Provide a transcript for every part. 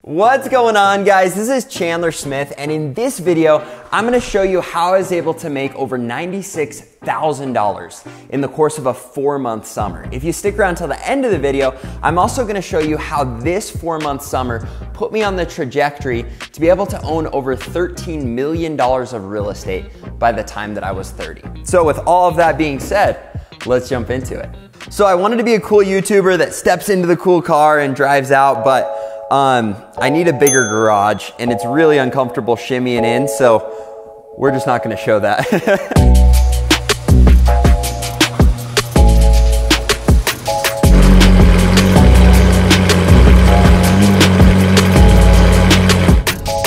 What's going on, guys? This is Chandler Smith, and in this video, I'm gonna show you how I was able to make over $96,000 in the course of a 4-month summer. If you stick around till the end of the video, I'm also gonna show you how this 4-month summer put me on the trajectory to be able to own over $13 million of real estate by the time that I was 30. So with all of that being said, let's jump into it. So I wanted to be a cool YouTuber that steps into the cool car and drives out, but I need a bigger garage and it's really uncomfortable shimmying in, so we're just not gonna show that.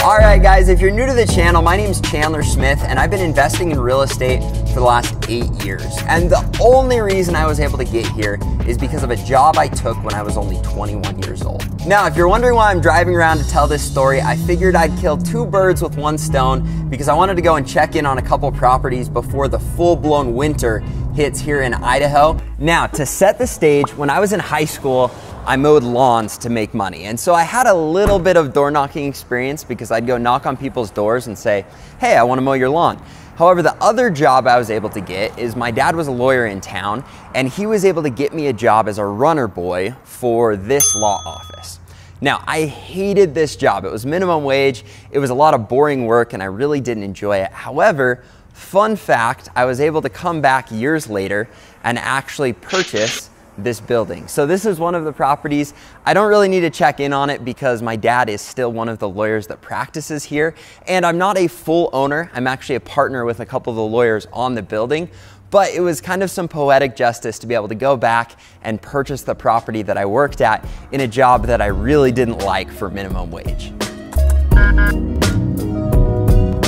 Alright guys, if you're new to the channel, my name is Chandler Smith and I've been investing in real estate for the last 8 years. And the only reason I was able to get here is because of a job I took when I was only 21 years old. Now, if you're wondering why I'm driving around to tell this story, I figured I'd kill 2 birds with 1 stone because I wanted to go and check in on a couple properties before the full-blown winter hits here in Idaho. Now, to set the stage, when I was in high school, I mowed lawns to make money. And so I had a little bit of door knocking experience because I'd go knock on people's doors and say, hey, I want to mow your lawn. However, the other job I was able to get is my dad was a lawyer in town and he was able to get me a job as a runner boy for this law office. Now, I hated this job. It was minimum wage. It was a lot of boring work and I really didn't enjoy it. However, fun fact, I was able to come back years later and actually purchase this building. So this is one of the properties. I don't really need to check in on it because my dad is still one of the lawyers that practices here. And I'm not a full owner. I'm actually a partner with a couple of the lawyers on the building. But it was kind of some poetic justice to be able to go back and purchase the property that I worked at in a job that I really didn't like for minimum wage.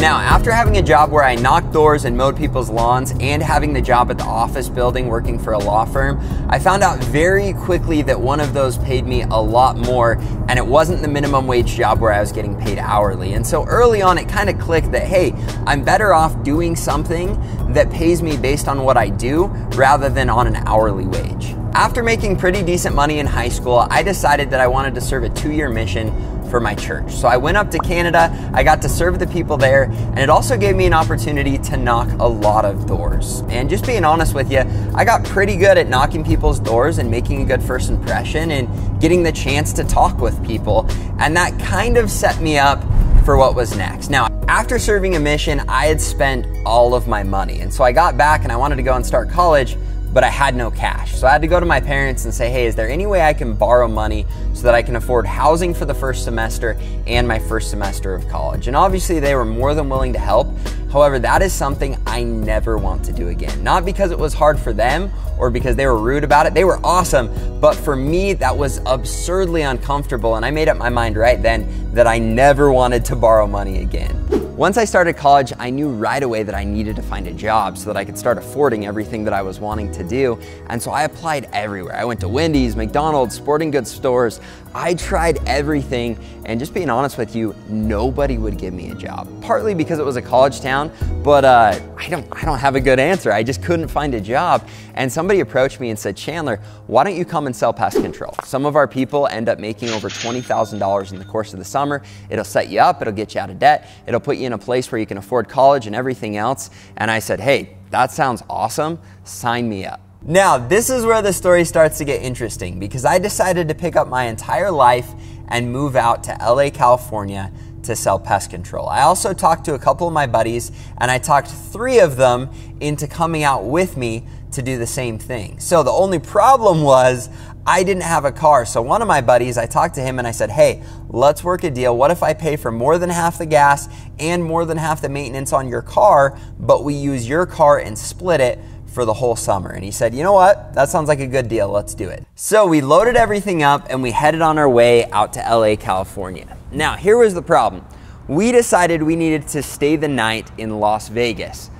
Now, after having a job where I knocked doors and mowed people's lawns and having the job at the office building working for a law firm, I found out very quickly that one of those paid me a lot more and it wasn't the minimum wage job where I was getting paid hourly. And so early on, it kind of clicked that, hey, I'm better off doing something that pays me based on what I do rather than on an hourly wage. After making pretty decent money in high school, I decided that I wanted to serve a 2-year mission for my church. So I went up to Canada, I got to serve the people there, and it also gave me an opportunity to knock a lot of doors. And just being honest with you, I got pretty good at knocking people's doors and making a good first impression and getting the chance to talk with people. And that kind of set me up for what was next. Now, after serving a mission, I had spent all of my money. And so I got back and I wanted to go and start college, but I had no cash. So I had to go to my parents and say, hey, is there any way I can borrow money so that I can afford housing for the first semester and my first semester of college? And obviously they were more than willing to help. However, that is something I never want to do again. Not because it was hard for them or because they were rude about it. They were awesome, but for me, that was absurdly uncomfortable. And I made up my mind right then that I never wanted to borrow money again. Once I started college, I knew right away that I needed to find a job so that I could start affording everything that I was wanting to do. And so I applied everywhere. I went to Wendy's, McDonald's, sporting goods stores. I tried everything, and just being honest with you, nobody would give me a job. Partly because it was a college town, but I don't have a good answer. I just couldn't find a job. And somebody approached me and said, Chandler, why don't you come and sell pest control? Some of our people end up making over $20,000 in the course of the summer. It'll set you up, it'll get you out of debt, it'll put you in a place where you can afford college and everything else. And I said, hey, that sounds awesome, sign me up. Now, this is where the story starts to get interesting because I decided to pick up my entire life and move out to LA, California to sell pest control. I also talked to a couple of my buddies and I talked 3 of them into coming out with me to do the same thing. So the only problem was I didn't have a car. So one of my buddies, I talked to him and I said, hey, let's work a deal. What if I pay for more than half the gas and more than half the maintenance on your car, but we use your car and split it for the whole summer? And he said, you know what? That sounds like a good deal. Let's do it. So we loaded everything up and we headed on our way out to LA, California. Now, here was the problem. We decided we needed to stay the night in Las Vegas.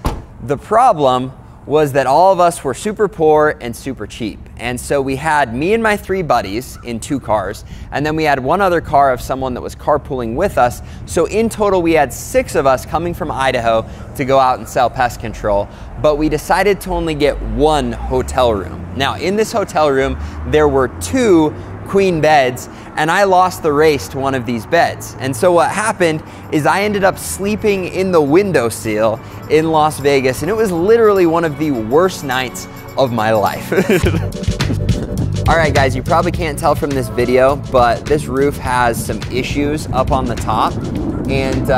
The problem was that all of us were super poor and super cheap. And so we had me and my 3 buddies in 2 cars, and then we had one other car of someone that was carpooling with us. So in total, we had 6 of us coming from Idaho to go out and sell pest control, but we decided to only get 1 hotel room. Now, in this hotel room, there were 2 queen beds, and I lost the race to one of these beds. And so what happened is I ended up sleeping in the windowsill in Las Vegas, and it was literally one of the worst nights of my life. All right, guys, you probably can't tell from this video, but this roof has some issues up on the top, and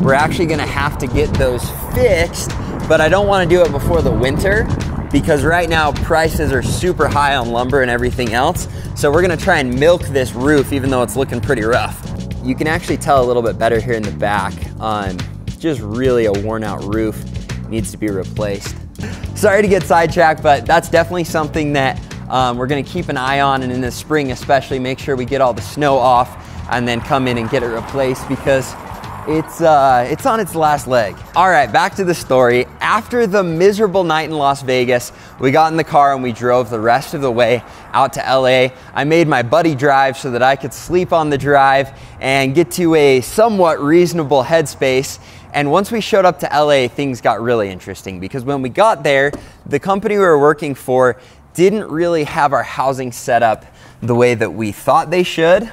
we're actually gonna have to get those fixed, but I don't wanna do it before the winter because right now prices are super high on lumber and everything else. So we're gonna try and milk this roof even though it's looking pretty rough. You can actually tell a little bit better here in the back. Just really a worn out roof, needs to be replaced. Sorry to get sidetracked, but that's definitely something that we're gonna keep an eye on, and in the spring especially, make sure we get all the snow off and then come in and get it replaced because it's on its last leg. All right, back to the story. After the miserable night in Las Vegas, we got in the car and we drove the rest of the way out to LA. I made my buddy drive so that I could sleep on the drive and get to a somewhat reasonable headspace. And once we showed up to LA, things got really interesting because when we got there, the company we were working for didn't really have our housing set up the way that we thought they should.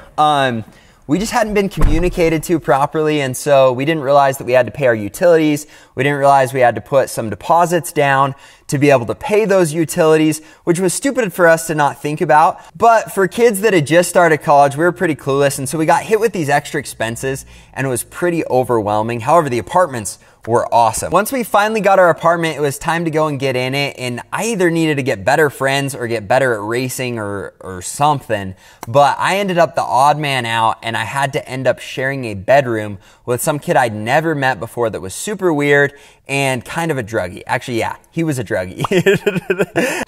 We just hadn't been communicated to properly, and so we didn't realize that we had to pay our utilities. We didn't realize we had to put some deposits down to be able to pay those utilities, which was stupid for us to not think about. But for kids that had just started college, we were pretty clueless, and so we got hit with these extra expenses, and it was pretty overwhelming. However, the apartments were awesome. Once we finally got our apartment, it was time to go and get in it, and I either needed to get better friends or get better at racing or something, but I ended up the odd man out, and I had to end up sharing a bedroom with some kid I'd never met before that was super weird and kind of a druggie. Actually, yeah, he was a druggie.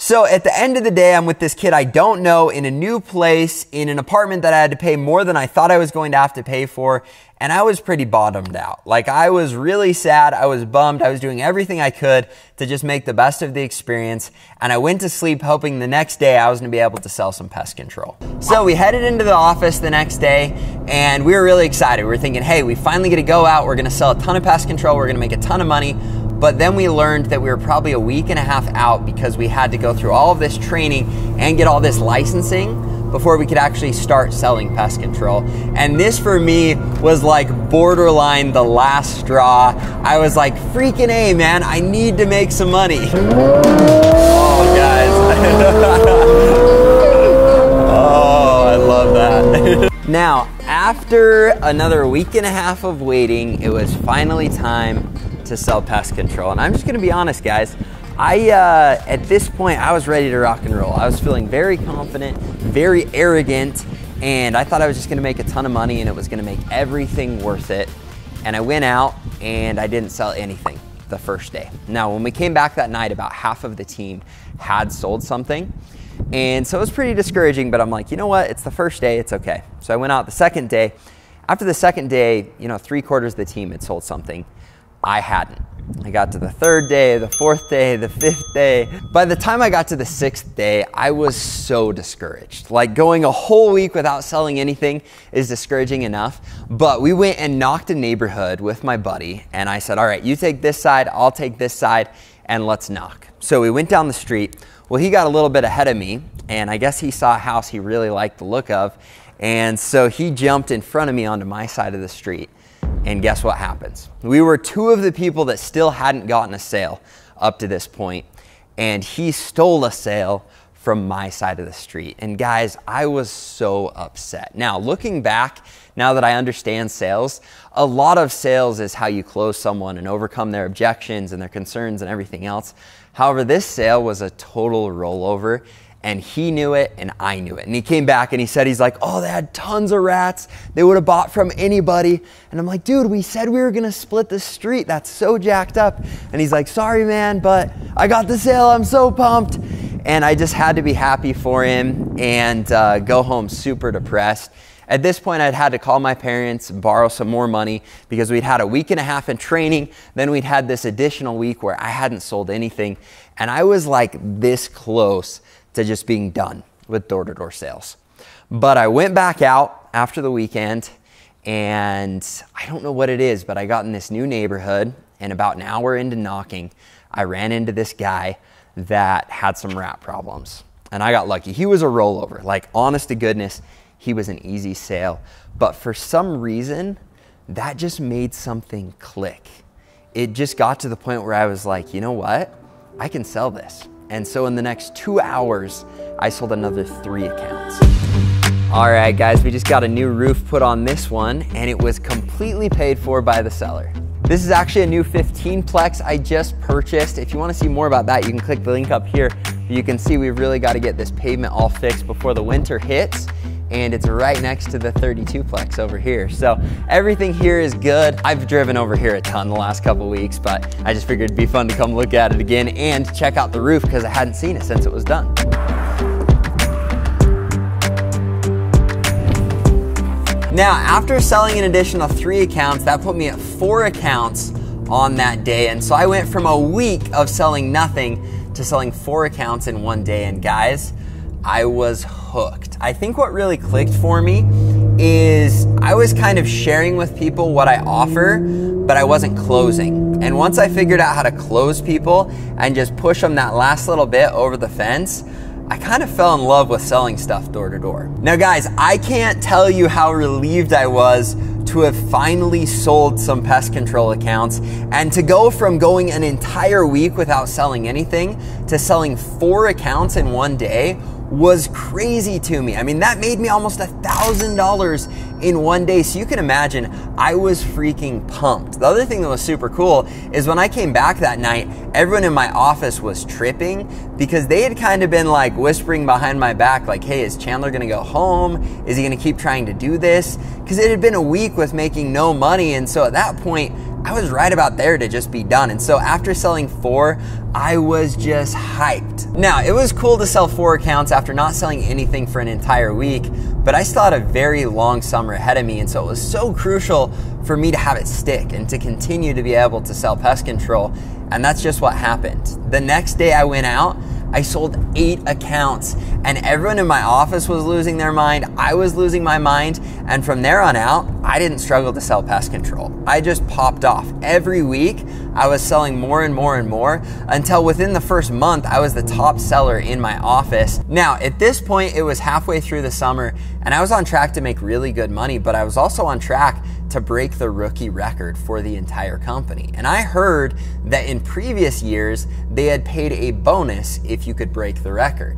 So at the end of the day, I'm with this kid I don't know in a new place, in an apartment that I had to pay more than I thought I was going to have to pay for, and I was pretty bottomed out. Like, I was really sad, I was bummed, I was doing everything I could to just make the best of the experience, and I went to sleep hoping the next day I was gonna be able to sell some pest control. So we headed into the office the next day, and we were really excited. We were thinking, hey, we finally get to go out, we're gonna sell a ton of pest control, we're gonna make a ton of money. But then we learned that we were probably a week and a half out because we had to go through all of this training and get all this licensing before we could actually start selling pest control. And this for me was like borderline the last straw. I was like, freaking A, man, I need to make some money. Oh, guys. Oh, I love that. Now, after another week and a half of waiting, it was finally time to sell pest control. And I'm just gonna be honest, guys, at this point, I was ready to rock and roll. I was feeling very confident, very arrogant, and I thought I was just gonna make a ton of money and it was gonna make everything worth it. And I went out and I didn't sell anything the first day. Now, when we came back that night, about half of the team had sold something. And so it was pretty discouraging, but I'm like, you know what? It's the first day, it's okay. So I went out the second day. After the second day, 3/4 of the team had sold something. I hadn't. I got to the third day, the fourth day, the fifth day. By the time I got to the sixth day, I was so discouraged. Like, going a whole week without selling anything is discouraging enough. But we went and knocked a neighborhood with my buddy, and I said, all right, you take this side, I'll take this side, and let's knock. So we went down the street. Well, he got a little bit ahead of me, and I guess he saw a house he really liked the look of, and so he jumped in front of me onto my side of the street. And guess what happens? We were two of the people that still hadn't gotten a sale up to this point, and he stole a sale from my side of the street. And guys, I was so upset. Now, looking back, now that I understand sales, a lot of sales is how you close someone and overcome their objections and their concerns and everything else. However, this sale was a total rollover. And he knew it and I knew it. And he came back and he said, he's like, oh, they had tons of rats. They would have bought from anybody. And I'm like, dude, we said we were gonna split the street. That's so jacked up. And he's like, sorry, man, but I got the sale. I'm so pumped. And I just had to be happy for him and go home super depressed. At this point, I'd had to call my parents, borrow some more money because we'd had a week and a half in training. Then we'd had this additional week where I hadn't sold anything. And I was like this close to just being done with door-to-door sales. But I went back out after the weekend, and I don't know what it is, but I got in this new neighborhood, and about an hour into knocking, I ran into this guy that had some rat problems. and I got lucky. He was a rollover. Like, honest to goodness, he was an easy sale. But for some reason, that just made something click. It just got to the point where I was like, you know what? I can sell this. And so in the next 2 hours, I sold another 3 accounts. All right, guys, we just got a new roof put on this one, and it was completely paid for by the seller. This is actually a new 15-plex I just purchased. If you want to see more about that, you can click the link up here. You can see we've really got to get this pavement all fixed before the winter hits, and it's right next to the 32-plex over here. So everything here is good. I've driven over here a ton the last couple weeks, but I just figured it'd be fun to come look at it again and check out the roof because I hadn't seen it since it was done. Now, after selling an additional 3 accounts, that put me at 4 accounts on that day. And so I went from a week of selling nothing to selling 4 accounts in one day. And guys, I was hooked. I think what really clicked for me is I was kind of sharing with people what I offer, but I wasn't closing. And once I figured out how to close people and just push them that last little bit over the fence, I kind of fell in love with selling stuff door to door. Now guys, I can't tell you how relieved I was to have finally sold some pest control accounts, and to go from going an entire week without selling anything to selling 4 accounts in one day was crazy to me. I mean, that made me almost $1,000 in one day. So you can imagine, I was freaking pumped. The other thing that was super cool is when I came back that night, everyone in my office was tripping because they had kind of been like whispering behind my back, like, hey, is Chandler gonna go home? Is he gonna keep trying to do this? Because it had been a week with making no money. And so at that point, I was right about there to just be done. And so after selling 4, I was just hyped. Now, it was cool to sell 4 accounts after not selling anything for an entire week, but I still had a very long summer ahead of me. And so it was so crucial for me to have it stick and to continue to be able to sell pest control. And that's just what happened. The next day I went out, I sold 8 accounts, and everyone in my office was losing their mind. I was losing my mind. And from there on out, I didn't struggle to sell pest control. I just popped off. Every week, I was selling more and more and more until within the first month, I was the top seller in my office. Now, at this point, it was halfway through the summer, and I was on track to make really good money, but I was also on track to break the rookie record for the entire company. And I heard that in previous years, they had paid a bonus if you could break the record.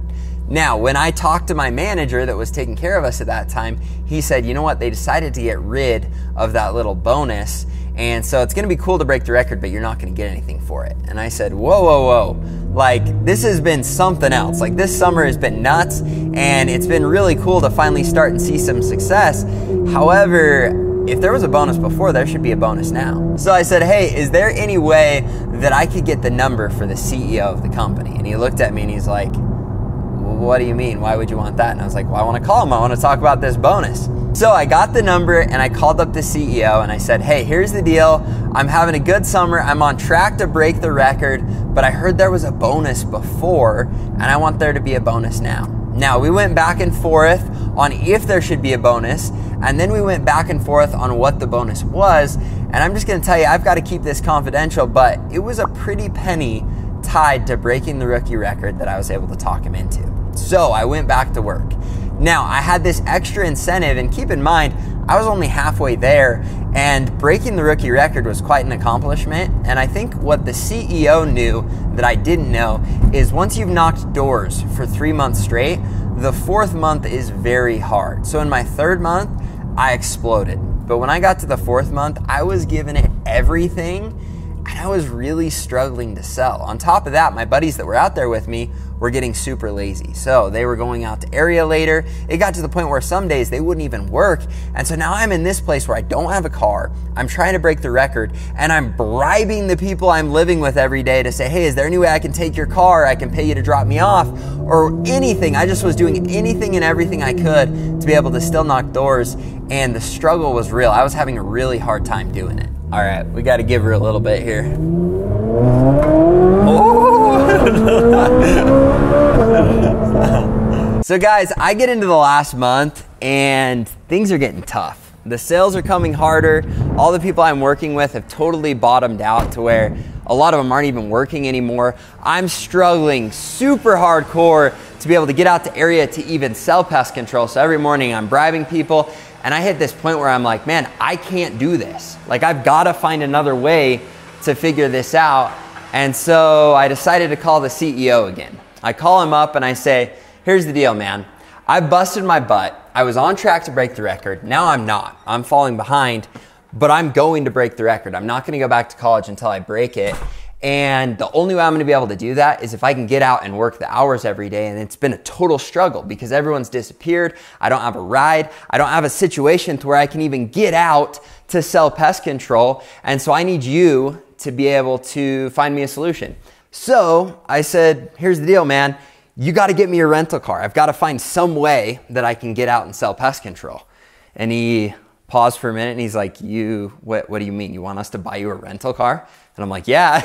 Now, when I talked to my manager that was taking care of us at that time, he said, you know what, they decided to get rid of that little bonus, and so it's gonna be cool to break the record, but you're not gonna get anything for it. And I said, whoa, whoa, whoa. Like, this has been something else. Like, this summer has been nuts, and it's been really cool to finally start and see some success. However, if there was a bonus before, there should be a bonus now. So I said, hey, is there any way that I could get the number for the CEO of the company? And he looked at me and he's like, well, what do you mean? Why would you want that? And I was like, well, I want to call him. I want to talk about this bonus. So I got the number and I called up the CEO and I said, hey, here's the deal. I'm having a good summer. I'm on track to break the record, but I heard there was a bonus before and I want there to be a bonus now. Now, we went back and forth on if there should be a bonus, and then we went back and forth on what the bonus was. And I'm just gonna tell you, I've got to keep this confidential, but it was a pretty penny tied to breaking the rookie record that I was able to talk him into. So I went back to work. Now, I had this extra incentive, and keep in mind, I was only halfway there, and breaking the rookie record was quite an accomplishment. And I think what the CEO knew that I didn't know is once you've knocked doors for 3 months straight, the 4th month is very hard. So in my 3rd month, I exploded. But when I got to the 4th month, I was giving it everything, and I was really struggling to sell. On top of that, my buddies that were out there with me were getting super lazy. So they were going out to area later. It got to the point where some days they wouldn't even work. And so now I'm in this place where I don't have a car. I'm trying to break the record, and I'm bribing the people I'm living with every day to say, hey, is there any way I can take your car? I can pay you to drop me off, or anything. I just was doing anything and everything I could to be able to still knock doors. And the struggle was real. I was having a really hard time doing it. All right, we got to give her a little bit here. So guys, I get into the last month and things are getting tough. The sales are coming harder. All the people I'm working with have totally bottomed out to where A lot of them aren't even working anymore. I'm struggling super hardcore to be able to get out the area to even sell pest control. So every morning I'm bribing people, and I hit this point where I'm like, man, I can't do this. Like, I've got to find another way to figure this out. And so I decided to call the CEO again. I call him up and I say, here's the deal, man. I busted my butt. I was on track to break the record. Now I'm not. I'm falling behind, but I'm going to break the record. I'm not going to go back to college until I break it. And the only way I'm going to be able to do that is if I can get out and work the hours every day. And it's been a total struggle because everyone's disappeared. I don't have a ride. I don't have a situation to where I can even get out to sell pest control. And so I need you to be able to find me a solution. So I said, here's the deal, man. You got to get me a rental car. I've got to find some way that I can get out and sell pest control. And he paused for a minute and he's like, what do you mean? You want us to buy you a rental car? And I'm like, yeah.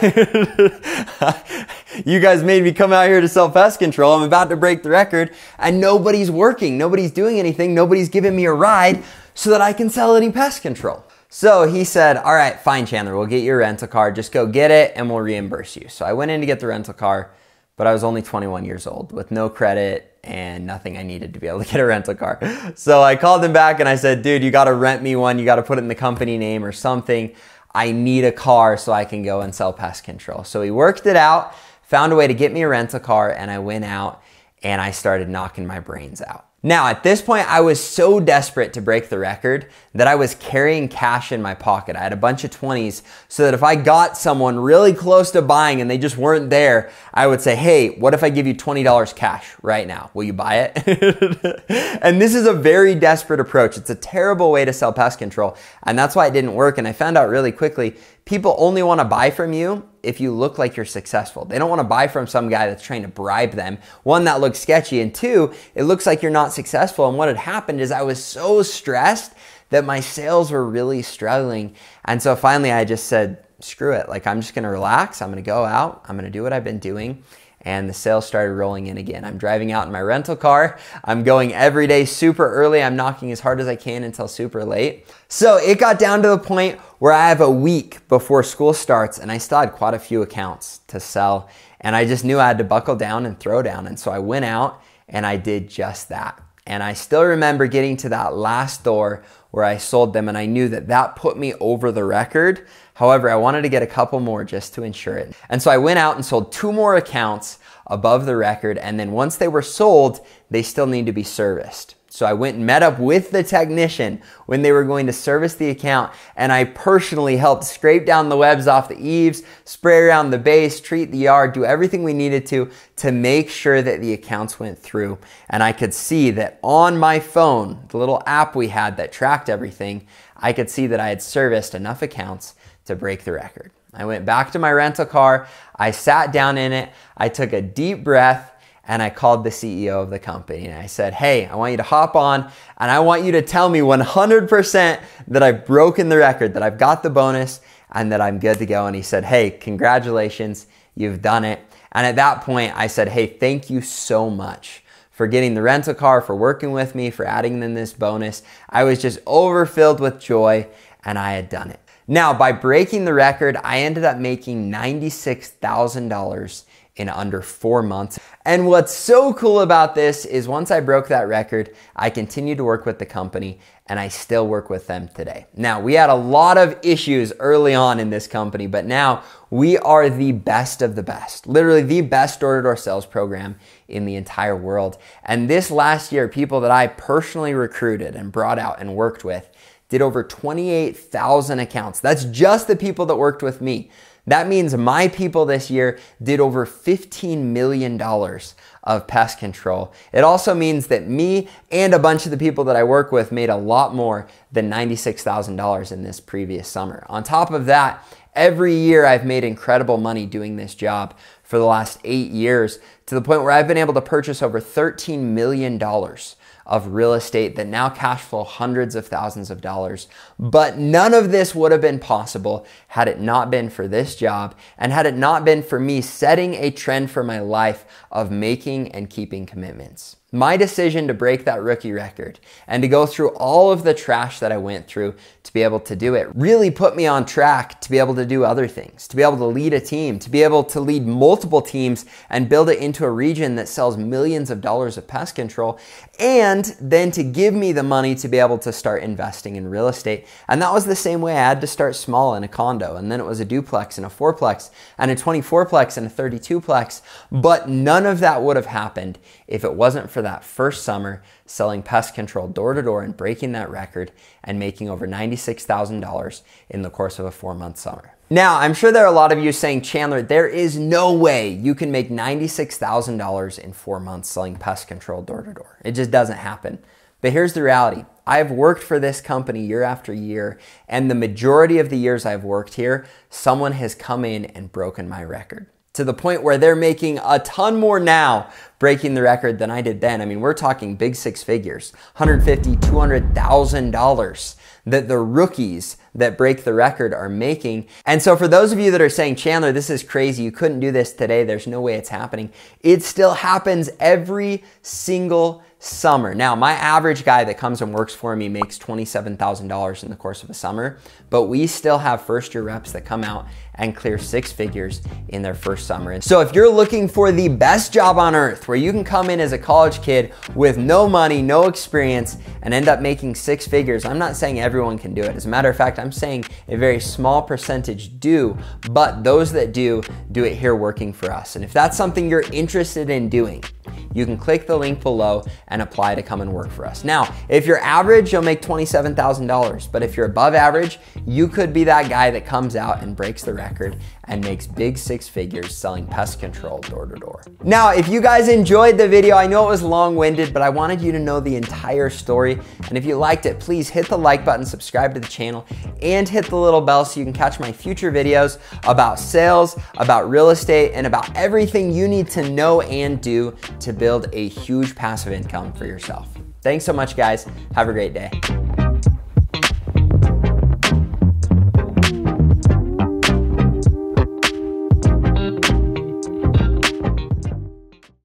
You guys made me come out here to sell pest control. I'm about to break the record and nobody's working. Nobody's doing anything. Nobody's giving me a ride so that I can sell any pest control. So he said, all right, fine, Chandler, we'll get you a rental car. Just go get it and we'll reimburse you. So I went in to get the rental car, but I was only 21 years old with no credit and nothing I needed to be able to get a rental car. So I called him back and I said, dude, you got to rent me one. You got to put it in the company name or something. I need a car so I can go and sell pest control. So he worked it out, found a way to get me a rental car, and I went out and I started knocking my brains out. Now, at this point, I was so desperate to break the record that I was carrying cash in my pocket. I had a bunch of 20s so that if I got someone really close to buying and they just weren't there, I would say, hey, what if I give you $20 cash right now? Will you buy it? And this is a very desperate approach. It's a terrible way to sell pest control. And that's why it didn't work. And I found out really quickly, people only want to buy from you if you look like you're successful. They don't want to buy from some guy that's trying to bribe them. One, that looks sketchy, and two, it looks like you're not successful. And what had happened is I was so stressed that my sales were really struggling. And so finally I just said, screw it. Like, I'm just going to relax. I'm going to go out. I'm going to do what I've been doing. And the sales started rolling in again. I'm driving out in my rental car. I'm going every day super early. I'm knocking as hard as I can until super late. So it got down to the point where I have a week before school starts and I still had quite a few accounts to sell. And I just knew I had to buckle down and throw down. And so I went out and I did just that. And I still remember getting to that last door where I sold them, and I knew that that put me over the record. However, I wanted to get a couple more just to ensure it. And so I went out and sold 2 more accounts above the record, and then once they were sold, they still need to be serviced. So I went and met up with the technician when they were going to service the account, and I personally helped scrape down the webs off the eaves, spray around the base, treat the yard, do everything we needed to make sure that the accounts went through. And I could see that on my phone, the little app we had that tracked everything, I could see that I had serviced enough accounts to break the record. I went back to my rental car, I sat down in it, I took a deep breath, and I called the CEO of the company and I said, hey, I want you to hop on and I want you to tell me 100% that I've broken the record, that I've got the bonus and that I'm good to go. And he said, hey, congratulations, you've done it. And at that point I said, hey, thank you so much for getting the rental car, for working with me, for adding in this bonus. I was just overfilled with joy and I had done it. Now, by breaking the record, I ended up making $96,000 in under 4 months. And what's so cool about this is once I broke that record, I continued to work with the company and I still work with them today. Now, we had a lot of issues early on in this company, but now we are the best of the best, literally the best door-to-door sales program in the entire world. And this last year, people that I personally recruited and brought out and worked with did over 28,000 accounts. That's just the people that worked with me. That means my people this year did over $15 million of pest control. It also means that me and a bunch of the people that I work with made a lot more than $96,000 in this previous summer. On top of that, every year I've made incredible money doing this job for the last 8 years, to the point where I've been able to purchase over $13 million of real estate that now cash flow hundreds of thousands of dollars. But none of this would have been possible had it not been for this job and had it not been for me setting a trend for my life of making and keeping commitments. My decision to break that rookie record and to go through all of the trash that I went through to be able to do it really put me on track to be able to do other things, to be able to lead a team, to be able to lead multiple teams and build it into a region that sells millions of dollars of pest control, and then to give me the money to be able to start investing in real estate. And that was the same way I had to start small in a condo, and then it was a duplex and a fourplex and a 24plex and a 32plex, but none of that would have happened if it wasn't for that first summer selling pest control door to door and breaking that record and making over $96,000 in the course of a 4-month summer. Now, I'm sure there are a lot of you saying, Chandler, there is no way you can make $96,000 in 4 months selling pest control door to door. It just doesn't happen. But here's the reality. I've worked for this company year after year, and the majority of the years I've worked here, someone has come in and broken my record, to the point where they're making a ton more now breaking the record than I did then. I mean, we're talking big 6 figures, $150,000, $200,000 that the rookies that break the record are making. And so for those of you that are saying, Chandler, this is crazy, you couldn't do this today, there's no way it's happening, it still happens every single summer. Now, my average guy that comes and works for me makes $27,000 in the course of a summer, but we still have first-year reps that come out and clear 6 figures in their first summer. And so if you're looking for the best job on earth, where you can come in as a college kid with no money, no experience, and end up making 6 figures, I'm not saying everyone can do it. As a matter of fact, I'm saying a very small percentage do, but those that do it here working for us. And if that's something you're interested in doing, you can click the link below and apply to come and work for us. Now, if you're average, you'll make $27,000, but if you're above average, you could be that guy that comes out and breaks the record and makes big 6 figures selling pest control door to door. Now, if you guys enjoyed the video, I know it was long-winded, but I wanted you to know the entire story. And if you liked it, please hit the like button, subscribe to the channel, and hit the little bell so you can catch my future videos about sales, about real estate, and about everything you need to know and do to build a huge passive income for yourself. Thanks so much, guys. Have a great day.